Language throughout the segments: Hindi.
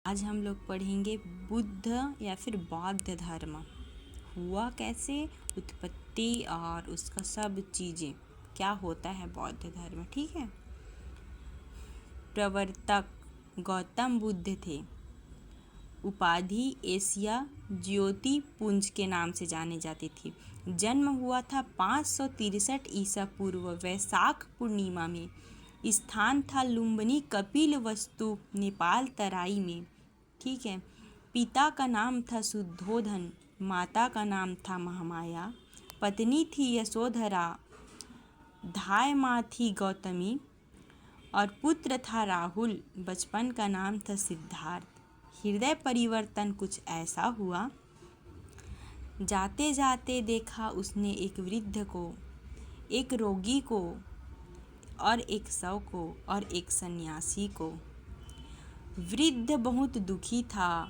आज हम लोग पढ़ेंगे बुद्ध या फिर बौद्ध धर्म हुआ कैसे, उत्पत्ति और उसका सब चीज़ें क्या होता है बौद्ध धर्म। ठीक है। प्रवर्तक गौतम बुद्ध थे। उपाधि एशिया ज्योति पुंज के नाम से जाने जाती थी। जन्म हुआ था 563 ईसा पूर्व वैशाख पूर्णिमा में। स्थान था लुम्बिनी कपिल वस्तु नेपाल तराई में। ठीक है। पिता का नाम था शुद्धोधन, माता का नाम था महामाया, पत्नी थी यशोधरा, धाय माँ थी गौतमी और पुत्र था राहुल। बचपन का नाम था सिद्धार्थ। हृदय परिवर्तन कुछ ऐसा हुआ, जाते जाते देखा उसने एक वृद्ध को, एक रोगी को और एक शव को और एक सन्यासी को। वृद्ध बहुत दुखी था,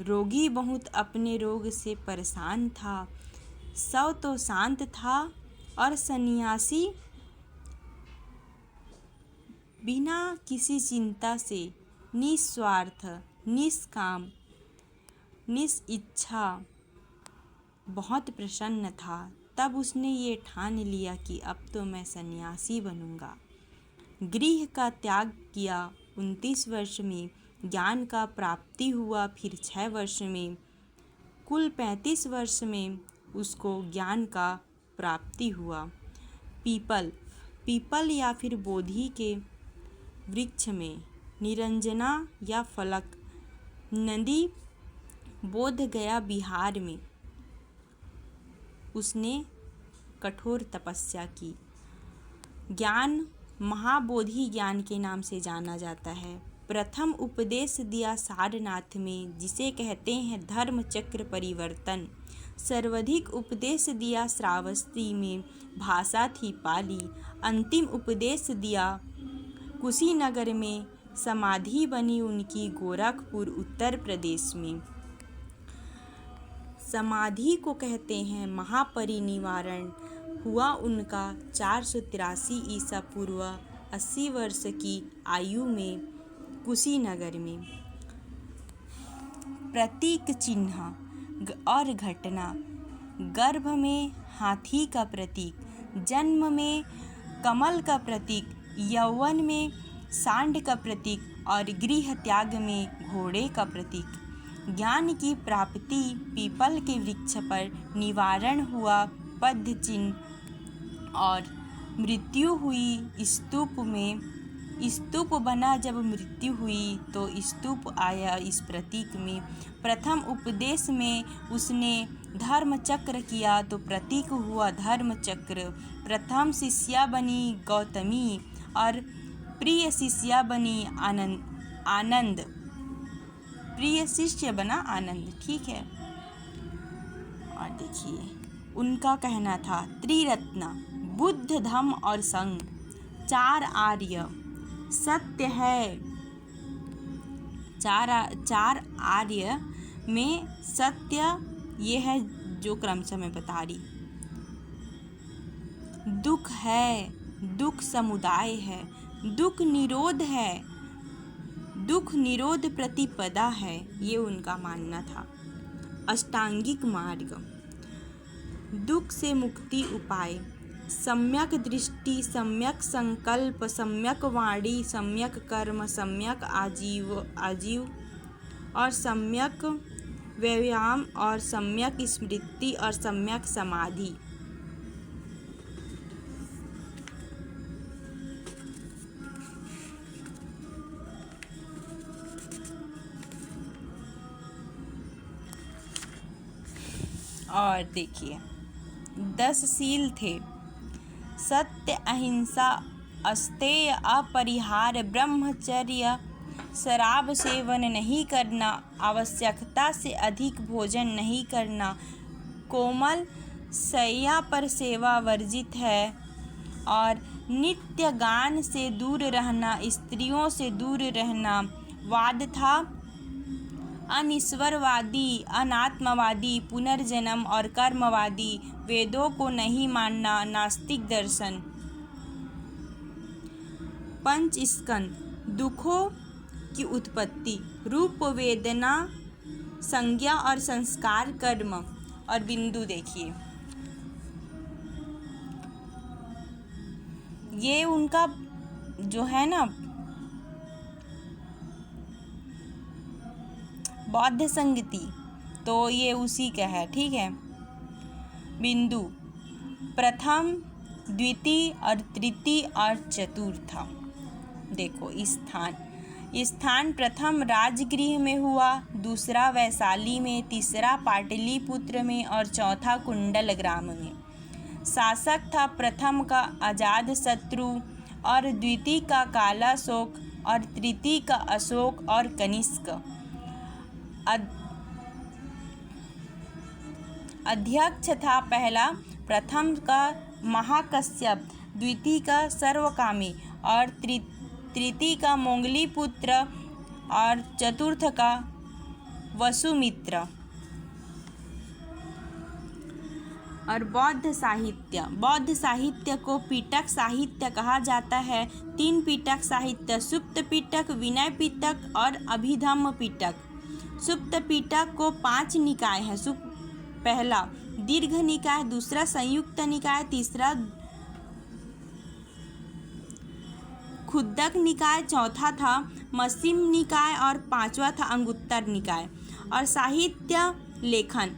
रोगी बहुत अपने रोग से परेशान था, शव तो शांत था और सन्यासी बिना किसी चिंता से निस्वार्थ निष्काम निस्इच्छा बहुत प्रसन्न था। तब उसने ये ठान लिया कि अब तो मैं सन्यासी बनूंगा। गृह का त्याग किया। 29 वर्ष में ज्ञान का प्राप्ति हुआ, फिर 6 वर्ष में, कुल 35 वर्ष में उसको ज्ञान का प्राप्ति हुआ। पीपल या फिर बोधि के वृक्ष में निरंजना या फलक नदी बोध गया बिहार में उसने कठोर तपस्या की। ज्ञान महाबोधि ज्ञान के नाम से जाना जाता है। प्रथम उपदेश दिया सारनाथ में, जिसे कहते हैं धर्म चक्र परिवर्तन। सर्वाधिक उपदेश दिया श्रावस्ती में, भाषा थी पाली। अंतिम उपदेश दिया कुशीनगर में, समाधि बनी उनकी गोरखपुर उत्तर प्रदेश में। समाधि को कहते हैं महापरिनिर्वाण। हुआ उनका 483 ईसा पूर्व 80 वर्ष की आयु में कुशीनगर में। प्रतीक चिन्ह और घटना। गर्भ में हाथी का प्रतीक, जन्म में कमल का प्रतीक, यौवन में सांड का प्रतीक और गृह त्याग में घोड़े का प्रतीक। ज्ञान की प्राप्ति पीपल के वृक्ष पर, निवारण हुआ पद्म चिन्ह और मृत्यु हुई स्तूप में। स्तूप बना जब मृत्यु हुई तो स्तूप आया इस प्रतीक में। प्रथम उपदेश में उसने धर्म चक्र किया तो प्रतीक हुआ धर्म चक्र। प्रथम शिष्या बनी गौतमी और प्रिय शिष्या बनी आनंद। प्रिय शिष्य बना आनंद। ठीक है। और देखिए उनका कहना था त्रिरत्न बुद्ध धम्म और संघ, 4 आर्य सत्य है। 4 आर्य में सत्य ये है जो क्रमशः मैं बता रही। दुख है, दुख समुदाय है, दुख निरोध है, दुख निरोध प्रतिपदा है, ये उनका मानना था। अष्टांगिक मार्ग, दुख से मुक्ति उपाय, सम्यक दृष्टि, सम्यक संकल्प, सम्यक वाणी, सम्यक कर्म, सम्यक आजीव और सम्यक व्यायाम और सम्यक स्मृति और सम्यक समाधि। और देखिए 10 शील थे। सत्य, अहिंसा, अस्तेय, अपरिहार, ब्रह्मचर्य, शराब सेवन नहीं करना, आवश्यकता से अधिक भोजन नहीं करना, कोमल शैया पर सेवा वर्जित है और नित्य गान से दूर रहना, स्त्रियों से दूर रहना। वाद था अनिश्वरवादी, अनात्मवादी, पुनर्जन्म और कर्मवादी, वेदों को नहीं मानना, नास्तिक दर्शन। पंच स्कंद, दुखों की उत्पत्ति, रूप वेदना संज्ञा और संस्कार कर्म। और बिंदु देखिए, ये उनका जो है ना बौद्ध संगति, तो ये उसी का है, ठीक है। बिंदु प्रथम, द्वितीय और तृतीय और चतुर्थ। देखो स्थान प्रथम राजगृह में हुआ, दूसरा वैशाली में, तीसरा पाटलिपुत्र में और चौथा कुंडलग्राम में। शासक था प्रथम का अजातशत्रु और द्वितीय का कालाशोक और तृतीय का अशोक और कनिष्क। अध्यक्ष था पहला प्रथम का महाकश्यप, द्वितीय का सर्वकामी और तृतीय का मोंगलीपुत्र और चतुर्थ का वसुमित्र। और बौद्ध साहित्य को पिटक साहित्य कहा जाता है। 3 पिटक साहित्य, सुप्त पिटक, विनय पिटक और अभिधम्म पिटक। सुप्त पिटक को 5 निकाय हैं। पहला दीर्घ निकाय, दूसरा संयुक्त निकाय, तीसरा खुद्दक निकाय, चौथा था मध्यम निकाय और 5वां था अंगुत्तर निकाय। और साहित्य लेखन,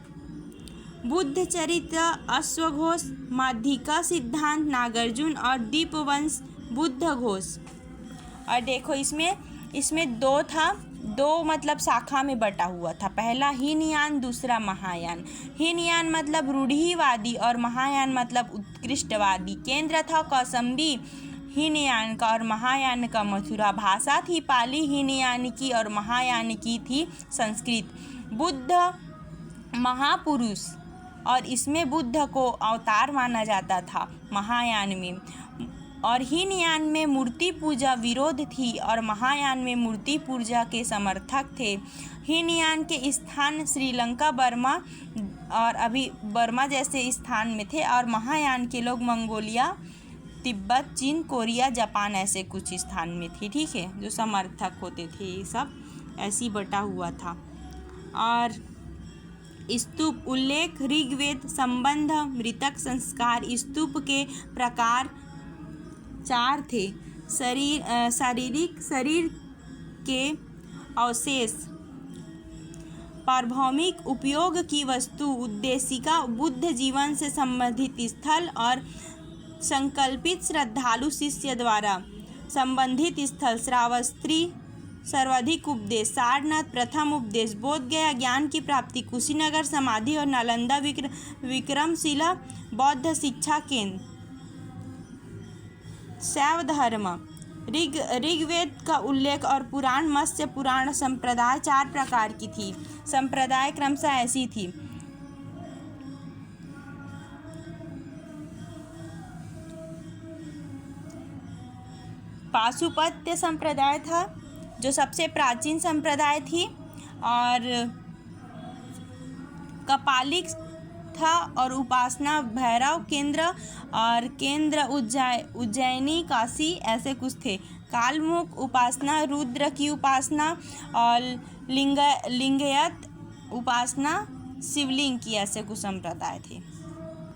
बुद्ध चरित्र, अश्वघोष, माध्यिका सिद्धांत, नागार्जुन और दीपवंश बुद्ध घोष। और देखो इसमें 2 था, 2 मतलब शाखा में बटा हुआ था। पहला हीनयान, दूसरा महायान। हीनयान मतलब रूढ़िवादी और महायान मतलब उत्कृष्टवादी। केंद्र था कौसंबी हीनयान का और महायान का मथुरा। भाषा थी पाली हीनयान की और महायान की थी संस्कृत। बुद्ध महापुरुष और इसमें बुद्ध को अवतार माना जाता था महायान में। और हीनयान में मूर्ति पूजा विरोध थी और महायान में मूर्ति पूजा के समर्थक थे। हीनयान के स्थान श्रीलंका, बर्मा और अभी बर्मा जैसे स्थान में थे और महायान के लोग मंगोलिया, तिब्बत, चीन, कोरिया, जापान ऐसे कुछ स्थान में थे, ठीक है, जो समर्थक होते थे। ये सब ऐसी बटा हुआ था। और स्तूप उल्लेख, ऋग्वेद, संबंध, मृतक संस्कार। स्तूप के प्रकार 4 थे। शारीरिक शरीर के अवशेष, पारभौमिक उपयोग की वस्तु, उद्देशिका बुद्ध जीवन से संबंधित स्थल और संकल्पित श्रद्धालु शिष्य द्वारा संबंधित स्थल। श्रावस्ती सर्वाधिक उपदेश, सारनाथ प्रथम उपदेश, बोध गया ज्ञान की प्राप्ति, कुशीनगर समाधि और नालंदा विक्रमशिला बौद्ध शिक्षा केंद्र। शैव धर्म, ऋग्वेद का उल्लेख और पुराण, मत्स्य पुराण। संप्रदाय 4 प्रकार की थी। संप्रदाय क्रमशः ऐसी थी: पाशुपत्य संप्रदाय था जो सबसे प्राचीन संप्रदाय थी, और कपालिक था और उपासना भैरव केंद्र और केंद्र उज्जैनी, काशी ऐसे कुछ थे। कालमुख उपासना, रुद्र की उपासना और लिंगयत उपासना, शिवलिंग की ऐसे कुछ संप्रदाय थे।